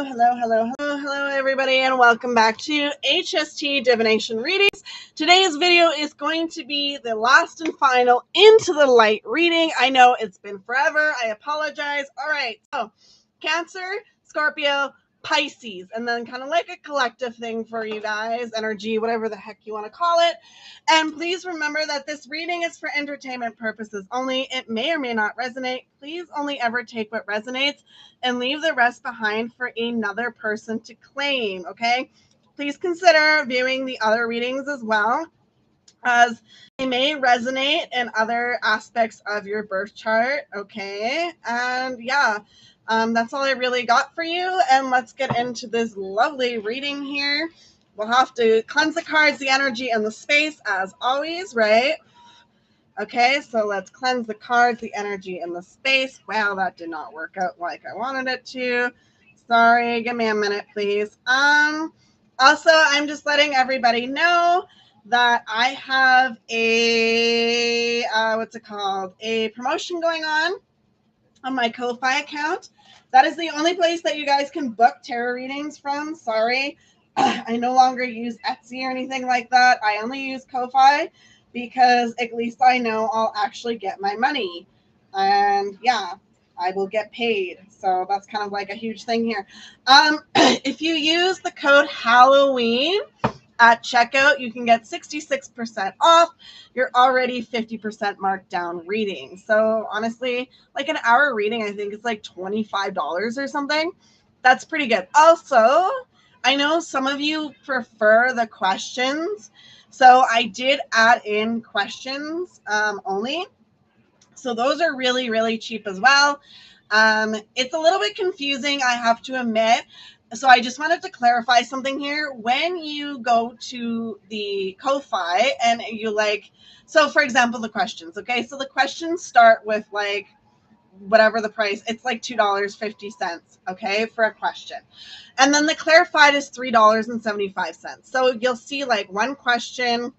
Hello, everybody, and welcome back to HST Divination Readings. Today's video is going to be the last and final Into the Light reading. I know it's been forever. I apologize. All right, so Cancer, Scorpio, Pisces, and then kind of like a collective thing for you guys, energy, whatever the heck you want to call it. And please remember that this reading is for entertainment purposes only. It may or may not resonate. Please only ever take what resonates and leave the rest behind for another person to claim, okay? Please consider viewing the other readings as well, as they may resonate in other aspects of your birth chart, okay? And yeah, that's all I really got for you. And let's get into this lovely reading here. We'll have to cleanse the cards, the energy, and the space as always, right? Okay, so let's cleanse the cards, the energy, and the space. Wow, that did not work out like I wanted it to. Sorry, give me a minute, please. Also, I'm just letting everybody know that I have a, a promotion going on my Ko-Fi account. That is the only place that you guys can book tarot readings from. Sorry, I no longer use Etsy or anything like that. I only use Ko-Fi because at least I know I'll actually get my money. And yeah, I will get paid. So that's kind of like a huge thing here. If you use the code Halloween at checkout, you can get 66% off your already 50% marked down reading. So honestly, like an hour reading, I think it's like $25 or something. That's pretty good. Also, I know some of you prefer the questions. So I did add in questions only. So those are really, really cheap as well. It's a little bit confusing, I have to admit. So I just wanted to clarify something here. When you go to the Ko-Fi and you so for example, the questions, okay? So the questions start with like whatever the price, it's like $2.50, okay, for a question. And then the clarified is $3.75. So you'll see like one question,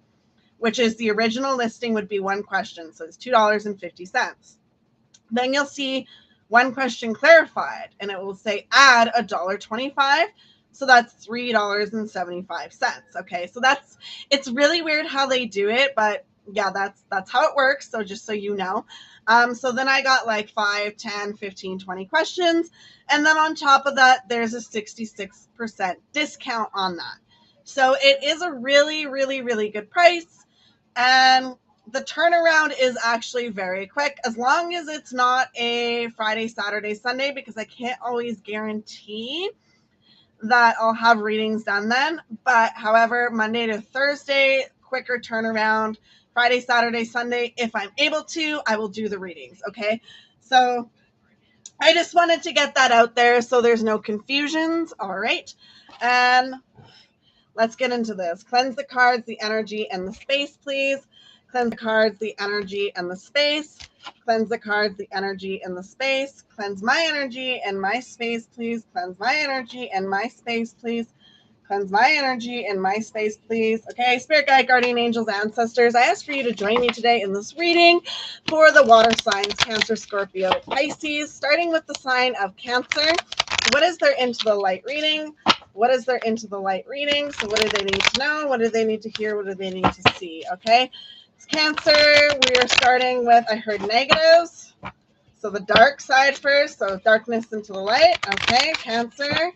which is the original listing would be one question. So it's $2.50. Then you'll see one question clarified, and it will say add $1.25. So that's $3.75. Okay, so it's really weird how they do it, but yeah, that's how it works. So just so you know. So then I got like 5, 10, 15, 20 questions. And then on top of that, there's a 66% discount on that. So it is a really, really, really good price. And the turnaround is actually very quick, as long as it's not a Friday, Saturday, Sunday, because I can't always guarantee that I'll have readings done then. But however, Monday to Thursday, quicker turnaround. Friday, Saturday, Sunday, if I'm able to, I will do the readings, okay? So I just wanted to get that out there so there's no confusions. All right. And let's get into this. Cleanse the cards, the energy, and the space, please. Cleanse the cards, the energy, and the space. Cleanse the cards, the energy, and the space. Cleanse my energy and my space, please. Cleanse my energy and my space, please. Cleanse my energy and my space, please. Okay, Spirit Guide, Guardian Angels, Ancestors, I ask for you to join me today in this reading for the water signs, Cancer, Scorpio, Pisces, starting with the sign of Cancer. What is their Into the Light reading? What is their Into the Light reading? So what do they need to know? What do they need to hear? What do they need to see? Okay, it's Cancer. We are starting with, I heard negatives. So the dark side first. So darkness into the light. Okay, Cancer.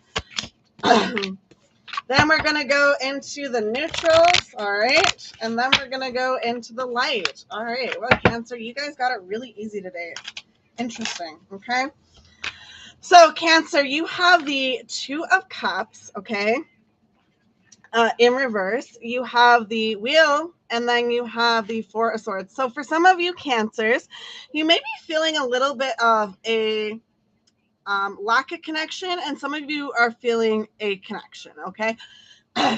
Then we're going to go into the neutrals, all right? And then we're going to go into the light. All right, well, Cancer, you guys got it really easy today. Interesting, okay? So, Cancer, you have the Two of Cups, okay, in reverse. You have the Wheel, and then you have the Four of Swords. So, for some of you Cancers, you may be feeling a little bit of a lack of connection, and some of you are feeling a connection, okay?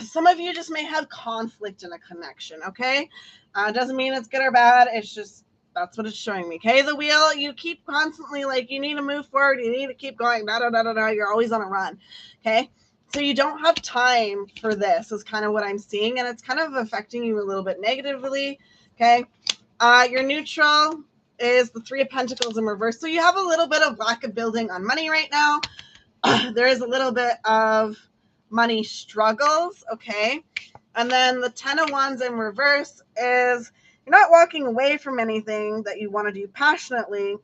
Some of you just may have conflict in a connection, okay? Doesn't mean it's good or bad. It's just, that's what it's showing me, okay? The Wheel, you keep constantly like, you need to move forward. You need to keep going. You're always on a run, okay? So you don't have time for this is kind of what I'm seeing, and it's kind of affecting you a little bit negatively, okay? Your neutral is the Three of Pentacles in reverse. So you have a little bit of lack of building on money right now. there is a little bit of money struggles, okay? And then the 10 of Wands in reverse is you're not walking away from anything that you want to do passionately.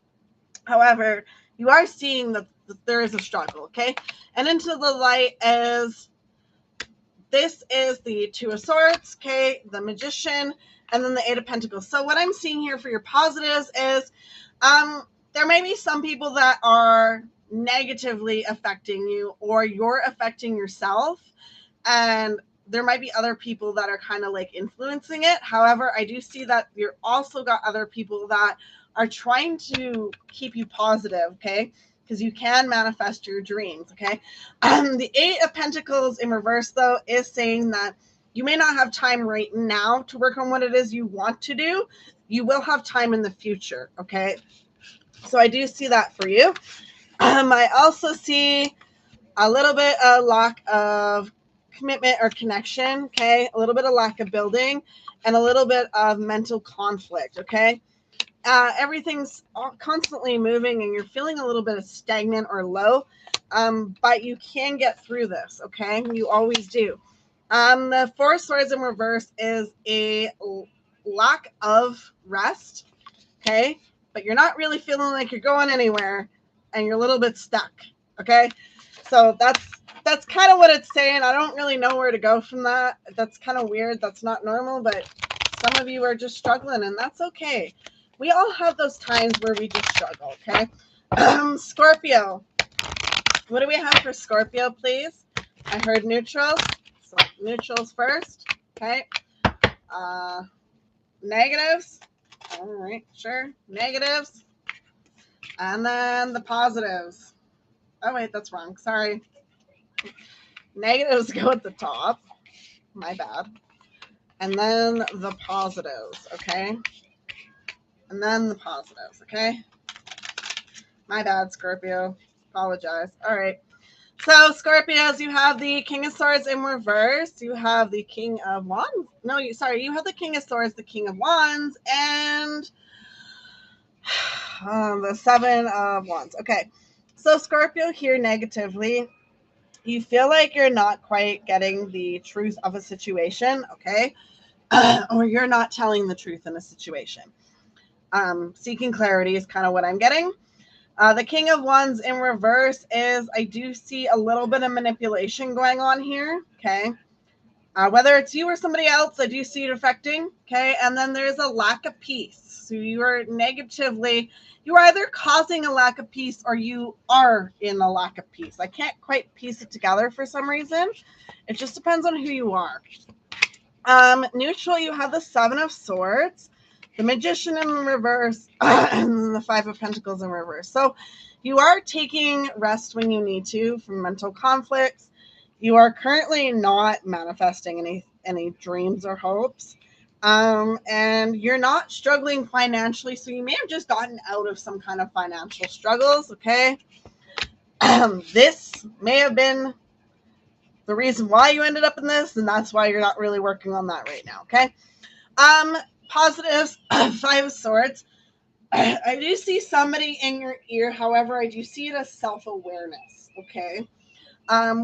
However, you are seeing that there is a struggle, okay? And into the light is, this is the Two of Swords, okay? The Magician, and then the Eight of Pentacles. So what I'm seeing here for your positives is there may be some people that are negatively affecting you, or you're affecting yourself, and there might be other people that are kind of like influencing it. However, I do see that you're also got other people that are trying to keep you positive, okay? Because you can manifest your dreams, okay? The Eight of Pentacles in reverse, though, is saying that you may not have time right now to work on what it is you want to do. You will have time in the future, okay? So I do see that for you. I also see a little bit of lack of commitment or connection, okay? A little bit of lack of building, and a little bit of mental conflict, okay? Everything's constantly moving and you're feeling a little bit of stagnant or low, but you can get through this, okay? You always do. The Four of Swords in reverse is a lack of rest, okay? But you're not really feeling like you're going anywhere, and you're a little bit stuck, okay? So that's kind of what it's saying. I don't really know where to go from that. That's kind of weird. That's not normal, but some of you are just struggling, and that's okay. We all have those times where we just struggle, okay? Scorpio. What do we have for Scorpio, please? I heard neutrals. So neutrals first, okay? Negatives. All right, sure. Negatives. And then the positives. Oh, wait, that's wrong. Sorry. Negatives go at the top. My bad. And then the positives, okay? And then the positives, okay? My bad, Scorpio. Apologize. All right. So, Scorpios, you have the King of Swords in reverse. You have the King of Wands. No, you have the King of Swords, the King of Wands, and the Seven of Wands. Okay. So, Scorpio here negatively, you feel like you're not quite getting the truth of a situation, okay? Or you're not telling the truth in a situation. Seeking clarity is kind of what I'm getting. The King of Wands in reverse is, I do see a little bit of manipulation going on here, okay? Whether it's you or somebody else, I do see it affecting, okay? And then there's a lack of peace. So you are either causing a lack of peace or you are in a lack of peace. I can't quite piece it together for some reason. It just depends on who you are. Neutral, you have the Seven of Swords, the Magician in reverse, and the Five of Pentacles in reverse. So you are taking rest when you need to from mental conflicts. You are currently not manifesting any dreams or hopes. And you're not struggling financially. So you may have just gotten out of some kind of financial struggles, okay? This may have been the reason why you ended up in this, and that's why you're not really working on that right now, okay? Positives, Five of Swords. I do see somebody in your ear. However, I do see it as self-awareness, okay?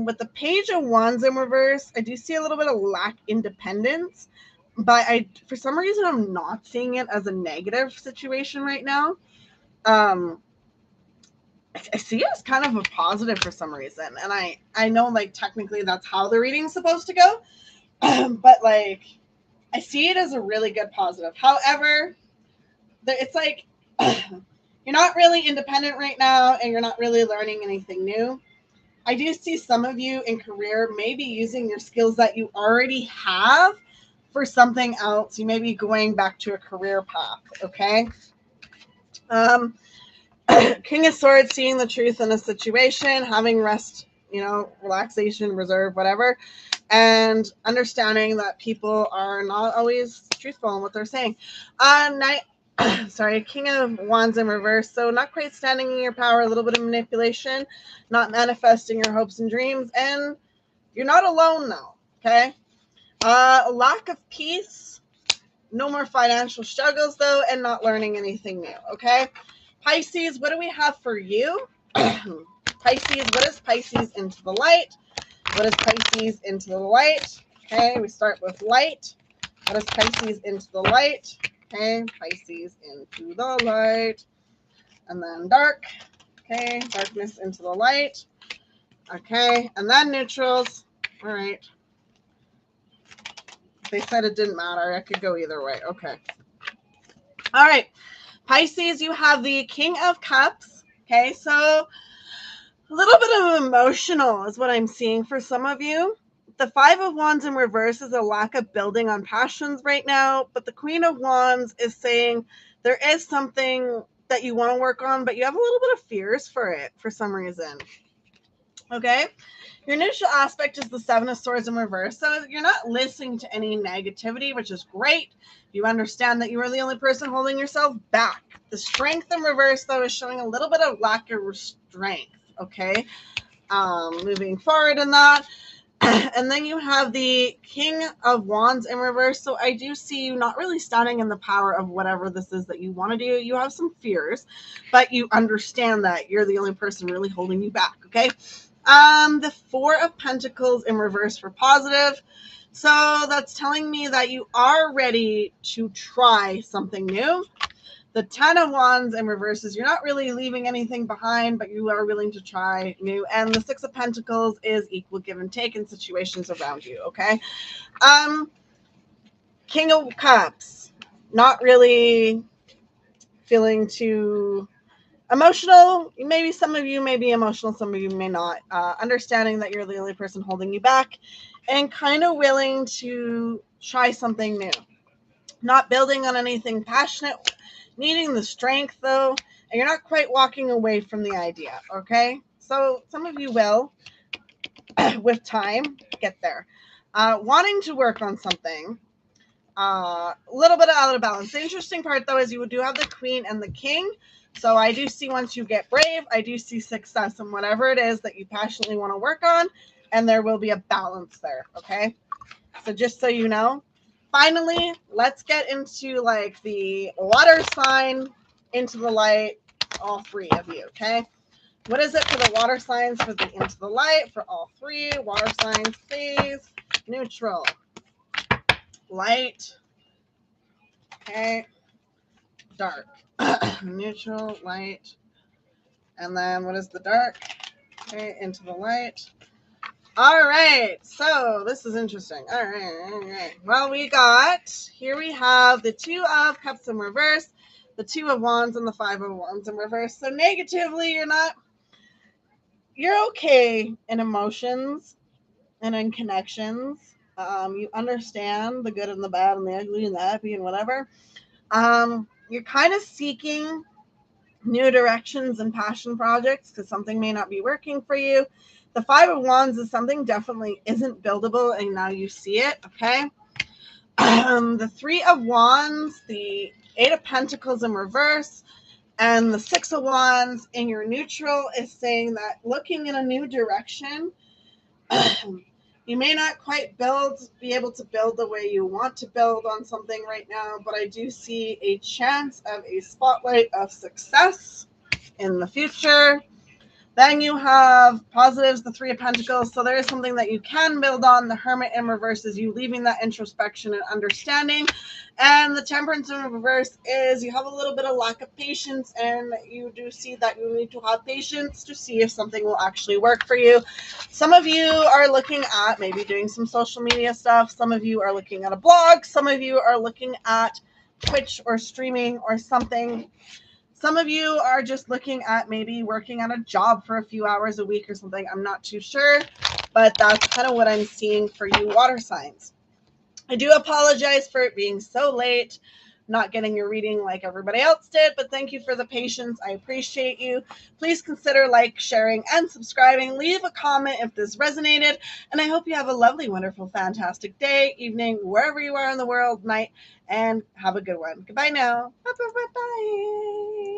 With the Page of Wands in reverse, I do see a little bit of lack independence, but for some reason, I'm not seeing it as a negative situation right now. I see it as kind of a positive for some reason, and I know like technically that's how the reading's supposed to go, but like I see it as a really good positive. However, it's like you're not really independent right now, and you're not really learning anything new. I do see some of you in career maybe using your skills that you already have for something else. You may be going back to a career path, okay? King of Swords, seeing the truth in a situation, having rest, relaxation, reserve, whatever, and understanding that people are not always truthful in what they're saying. King of Wands in reverse. So not quite standing in your power, a little bit of manipulation, not manifesting your hopes and dreams, and you're not alone though, okay? Lack of peace, no more financial struggles though, and not learning anything new, okay? Pisces, what do we have for you? Pisces, what is Pisces into the light? What is Pisces into the light? Okay, we start with light. What is Pisces into the light? Okay, Pisces into the light. And then dark. Okay, darkness into the light. Okay, and then neutrals. All right. They said it didn't matter. I could go either way. Okay. All right. Pisces, you have the King of Cups. Okay, so a little bit of emotional is what I'm seeing for some of you. The Five of Wands in reverse is a lack of building on passions right now, but the Queen of Wands is saying there is something that you want to work on, but you have a little bit of fears for it for some reason. Okay? Your neutral aspect is the Seven of Swords in reverse, so you're not listening to any negativity, which is great. You understand that you are the only person holding yourself back. The Strength in reverse, though, is showing a little bit of lack of strength. Okay? Moving forward in that. And then you have the King of Wands in reverse. So I do see you not really standing in the power of whatever this is that you want to do. You have some fears, but you understand that you're the only person really holding you back. Okay. The Four of Pentacles in reverse for positive. So that's telling me that you are ready to try something new. The Ten of Wands in reverse is you're not really leaving anything behind, but you are willing to try new. And the Six of Pentacles is equal give and take in situations around you, okay? King of Cups, not really feeling too emotional. Maybe some of you may be emotional, some of you may not. Understanding that you're the only person holding you back and kind of willing to try something new. Not building on anything passionate, needing the strength though, and you're not quite walking away from the idea, okay? So some of you will, with time, get there. Wanting to work on something, a little bit out of balance. The interesting part though is you do have the Queen and the King. So I do see once you get brave, I do see success in whatever it is that you passionately want to work on, and there will be a balance there, okay? So just so you know. Finally, let's get into like the water sign into the light, all three of you, okay? What is it for the water signs for the into the light for all three? Water signs, please. Neutral, light, okay, dark. Neutral, light, and then what is the dark? Okay, into the light. All right, so this is interesting. All right. Well, here we have the Two of Cups in reverse, the Two of Wands, and the Five of Wands in reverse. So negatively, you're okay in emotions and in connections. You understand the good and the bad and the ugly and the happy and whatever. You're kind of seeking new directions and passion projects because something may not be working for you. The Five of Wands is something definitely isn't buildable, and now you see it, okay? The Three of Wands, the Eight of Pentacles in reverse, and the Six of Wands in your neutral is saying that looking in a new direction, you may not quite be able to build the way you want to build on something right now, but I do see a chance of a spotlight of success in the future. Then you have positives, the Three of Pentacles. So there is something that you can build on. The Hermit in reverse is you leaving that introspection and understanding. And the Temperance in reverse is you have a little bit of lack of patience, and you do see that you need to have patience to see if something will actually work for you. Some of you are looking at maybe doing some social media stuff. Some of you are looking at a blog. Some of you are looking at Twitch or streaming or something. Some of you are just looking at maybe working at a job for a few hours a week or something. I'm not too sure, but that's kind of what I'm seeing for you water signs. I do apologize for it being so late, not getting your reading like everybody else did, but thank you for the patience. I appreciate you. Please consider sharing, and subscribing. Leave a comment if this resonated, and I hope you have a lovely, wonderful, fantastic day, evening, wherever you are in the world, night, and have a good one. Goodbye now. Bye.